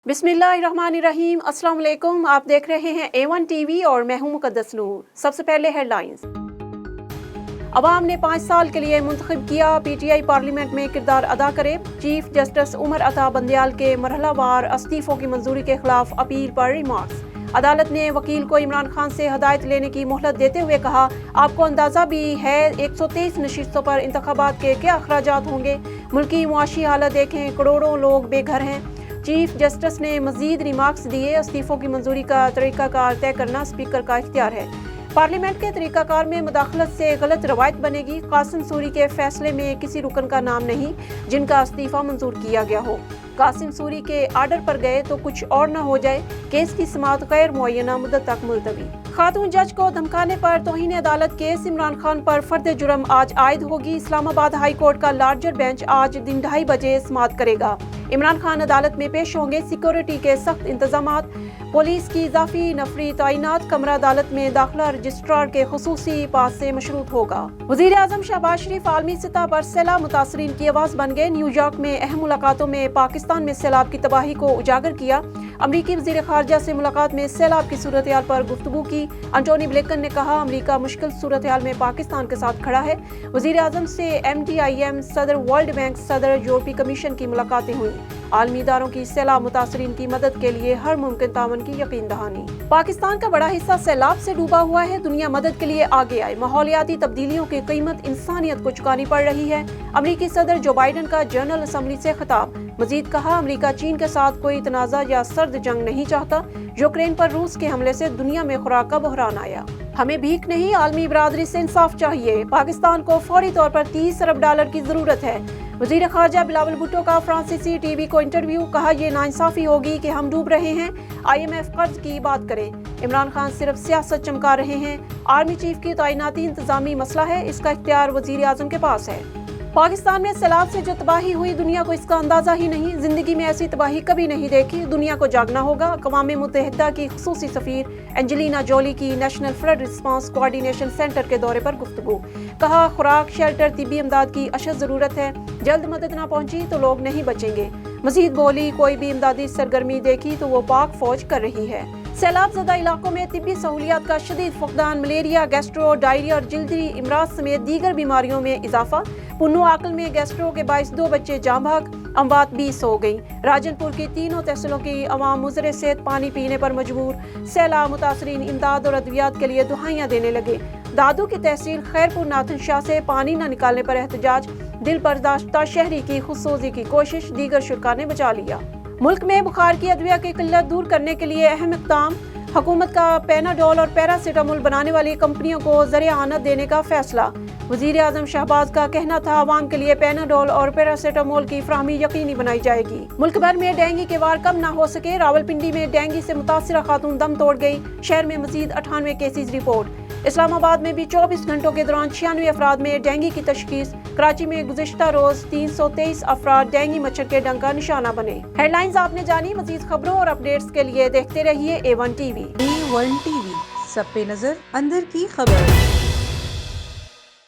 बिस्मिल्लाहिर्रहमानिर्रहीम। अस्सलाम वालेकुम। आप देख रहे हैं A1 टीवी और मैं हूं मुकद्दस नूर। सबसे पहले हेडलाइंस। अवाम ने 5 साल के लिए मुंतखब किया, PTI पार्लियामेंट में किरदार अदा करे। चीफ जस्टिस उमर अता बंदियाल के मरहलावार इस्तीफों की मंजूरी के खिलाफ अपील पर रिमार्क्स। अदालत ने वकील को इमरान खान से हदायत लेने की मोहलत देते हुए कहा, आपको अंदाजा भी है 123 नशिस्तों पर इंतखाबात के क्या अखराजात होंगे। मुल्की मुआशी हालत देखें, करोड़ों लोग बेघर हैं। चीफ जस्टिस ने मजीद रिमार्क्स दिए, इस्तीफों की मंजूरी का तरीकाकार तय करना स्पीकर का इख्तियार है। पार्लियामेंट के तरीकाकार में मुदाखलत से गलत रवायत बनेगी। कासिम सूरी के फैसले में किसी रुकन का नाम नहीं जिनका इस्तीफा मंजूर किया गया हो। कासिम सूरी के आर्डर पर गए तो कुछ और न हो जाए। केस की समाअत गैर मुअय्यना मुद्दत तक मुलतवी। खातून जज को धमकाने पर तौहीन अदालत केस इमरान खान पर फर्द जुर्म आज आयद होगी। इस्लामाबाद हाई कोर्ट का लार्जर बेंच आज दिन 2:30 बजे समाअत करेगा। इमरान खान अदालत में पेश होंगे। सिक्योरिटी के सख्त इंतजामात, पुलिस की इजाफी नफरी तैनात। कमरा अदालत में दाखिला रजिस्ट्रार के खुसूसी पास से मशरूत होगा। वजीर आजम शहबाज शरीफ आलमी सतह पर सैलाब मुतासरीन की आवाज बन गए। न्यूयॉर्क में अहम मुलाकातों में पाकिस्तान में सैलाब की तबाही को उजागर किया। अमरीकी वजीर खारजा से मुलाकात में सैलाब की सूरत हाल पर गुफ्तगू की। एंटोनी ब्लिंकन ने कहा, अमरीका मुश्किल सूरत हाल में पाकिस्तान के साथ खड़ा है। वजीर आजम से MDIM सदर, वर्ल्ड बैंक सदर, यूरोपीय कमीशन की मुलाकातें हुई। आलमी इदारों की सैलाब मुतासरीन की मदद के लिए हर मुमकिन तावन की यकीन दहानी। पाकिस्तान का बड़ा हिस्सा सैलाब से डूबा हुआ है। दुनिया मदद के लिए आगे आए। माहौलियाती तब्दीलियों की कीमत इंसानियत को चुकानी पड़ रही है। अमरीकी सदर जो बाइडन का जनरल असम्बली से खिताब। मजीद कहा, अमरीका चीन के साथ कोई तनाज़ा या सर्द जंग नहीं चाहता। यूक्रेन पर रूस के हमले से दुनिया में खुराक का बहरान आया। हमें भीख नहीं, आलमी बरादरी से इंसाफ चाहिए। पाकिस्तान को फौरी तौर पर $30 अरब की जरूरत है। वजीर खारजा बिलावल भुट्टो का फ्रांसीसी टीवी को इंटरव्यू। कहा, ये नाइंसाफी होगी कि हम डूब रहे हैं। IMF कर्ज की बात करे। इमरान खान सिर्फ सियासत चमका रहे हैं। आर्मी चीफ की तैनाती इंतजामी मसला है, इसका इख्तियार वजीर आजम के पास है। पाकिस्तान में सैलाब से जो तबाही हुई, दुनिया को इसका अंदाजा ही नहीं। जिंदगी में ऐसी तबाही कभी नहीं देखी। दुनिया को जागना होगा। अक़वाम मुत्तहिदा की खुसूसी सफीर एंजेलिना जोली की national flood response coordination centre के दौरे पर गुफ्तगू। कहा, खुराक, शेल्टर, तिब्बी इमदाद की अशद जरूरत है। जल्द मदद न पहुंची तो लोग नहीं बचेंगे। मजीद बोली, कोई भी इमदादी सरगर्मी देखी तो वो पाक फौज कर रही है। सैलाब ज़दा इलाकों में तिब्बी सहूलियात का शदीद फुकदान। मलेरिया, गैस्ट्रो, डायरिया और जिल्दी इमराज समेत दीगर बीमारियों में इजाफा। पुन्नू आकल में गैस्ट्रो के बाइस 2 बच्चे जाँ भाग, अमवात 20 हो गई। राजनपुर की तीनों तहसीलों की अवाम मुज़र सेहत पानी पीने पर मजबूर। सैलाब मुतासरीन इमदाद और अद्वियात के लिए दुहाइयाँ देने लगे। दादू की तहसील खैरपुर नाथन शाह से पानी न निकालने पर एहतजाज। दिल बर्दाश्ता शहरी की खुदसोजी की कोशिश, दीगर शुरा ने बचा लिया। मुल्क में बुखार की अद्विया की किल्लत दूर करने के लिए अहम इक़दाम। हुकूमत का पैनाडोल और पैरासीटामोल बनाने वाली कंपनियों को ज़रिया आनत देने का फैसला। वजीर आजम शहबाज का कहना था, आवाम के लिए पैनाडोल और पैरासीटामोल की फराहमी यकीनी बनाई जाएगी। मुल्क भर में डेंगू के वार कम न हो सके। रावलपिंडी में डेंगू से मुतासिरा खातून दम तोड़ गई। शहर में मजीद 98 केसेज रिपोर्ट। इस्लामाबाद में भी 24 घंटों के दौरान 96 अफराद में डेंगू की तशखीस। कराची में गुज़िश्ता रोज 323 अफराद डेंगू मच्छर के डंक का निशाना बने। हेडलाइंस आपने जानी। मजीद खबरों और अपडेट्स के लिए देखते रहिए A1 टीवी। A1 टीवी, सब पे नजर, अंदर की खबर।